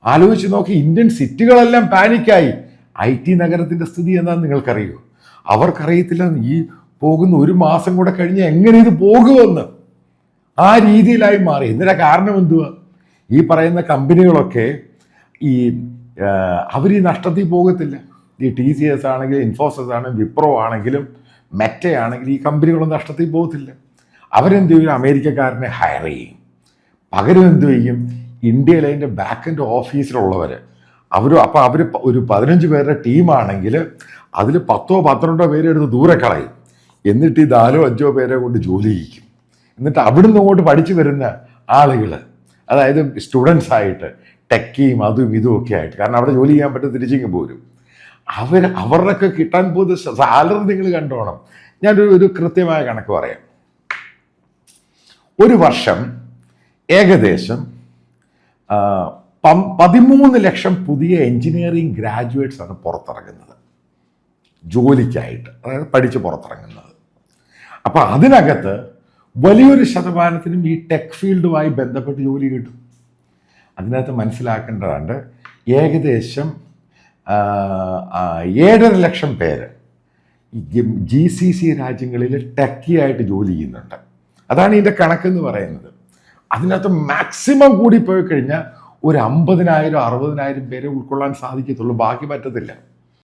ആലോചിച്ച് നോക്കി, Indian സിറ്റികളെല്ലാം പാനിക്കായി. IT നഗരത്തിൻ്റെ സ്ഥിതി എന്താണെന്ന് നിങ്ങൾക്കറിയോ? അവർക്കറിയത്തില്ല ഈ പോകുന്ന 1 മാസം കൂടെ കഴിഞ്ഞ് എങ്ങനെ ഇത് പോകുമെന്ന്. ആ രീതിയിലായി മാറി. ഇതിൻ്റെ കാരണം എന്തുവാ? ഈ പറയുന്ന കമ്പനികളൊക്കെ അവർ ഈ നഷ്ടത്തിൽ പോകത്തില്ല. ഈ TCS ആണെങ്കിലും, ഇൻഫോസിസ് ആണെങ്കിലും, വിപ്രോ ആണെങ്കിലും, മെറ്റ ആണെങ്കിലും ഈ കമ്പനികളൊന്നും നഷ്ടത്തിൽ പോകത്തില്ല. അവരെന്ത് ചെയ്യും? അമേരിക്കക്കാരനെ ഹയർ ചെയ്യും. പകരം എന്തു ചെയ്യും? ഇന്ത്യയിലെ അതിൻ്റെ ബാക്ക് എൻഡ് ഓഫീസിലുള്ളവർ അവർ ഒരു 15 പേരുടെ ടീമാണെങ്കിൽ അതിൽ 10-12 പേരെ എടുത്ത് ദൂരെ കളയും. എന്നിട്ട് ഈ 4-5 പേരെ കൊണ്ട് ജോലി ചെയ്യിക്കും. എന്നിട്ട് അവിടുന്ന് അങ്ങോട്ട് പഠിച്ചു വരുന്ന ആളുകൾ, അതായത് സ്റ്റുഡൻസ് ആയിട്ട്, ടെക്കിയും അതും ഇതും ഒക്കെ ആയിട്ട്, കാരണം അവിടെ ജോലി ചെയ്യാൻ പറ്റും, തിരിച്ചിങ്ങ് പോരും. അവരുടെയൊക്കെ കിട്ടാൻ പോകുന്ന സാലറി നിങ്ങൾ കണ്ടോണം. ഞാനൊരു കൃത്യമായ കണക്ക് പറയാം. ഒരു വർഷം ഏകദേശം 13 ലക്ഷം പുതിയ എൻജിനീയറിംഗ് ഗ്രാജുവേറ്റ്സ് ആണ് പുറത്തിറങ്ങുന്നത് ജോലിക്കായിട്ട്, അതായത് പഠിച്ച് പുറത്തിറങ്ങുന്നത്. അപ്പം അതിനകത്ത് വലിയൊരു ശതമാനത്തിനും ഈ ടെക് ഫീൽഡുമായി ബന്ധപ്പെട്ട് ജോലി കിട്ടും. അതിനകത്ത് മനസ്സിലാക്കേണ്ടതുണ്ട്, ഏകദേശം 7.5 ലക്ഷം പേര് GCC രാജ്യങ്ങളിൽ ടെക്കിയായിട്ട് ജോലി ചെയ്യുന്നുണ്ട്. അതാണ് ഇതിൻ്റെ കണക്കെന്ന് പറയുന്നത്. അതിനകത്ത് മാക്സിമം കൂടി പോയി കഴിഞ്ഞാൽ ഒരു 50,000-60,000 പേരെ ഉൾക്കൊള്ളാൻ സാധിക്കത്തുള്ളൂ, ബാക്കി പറ്റത്തില്ല.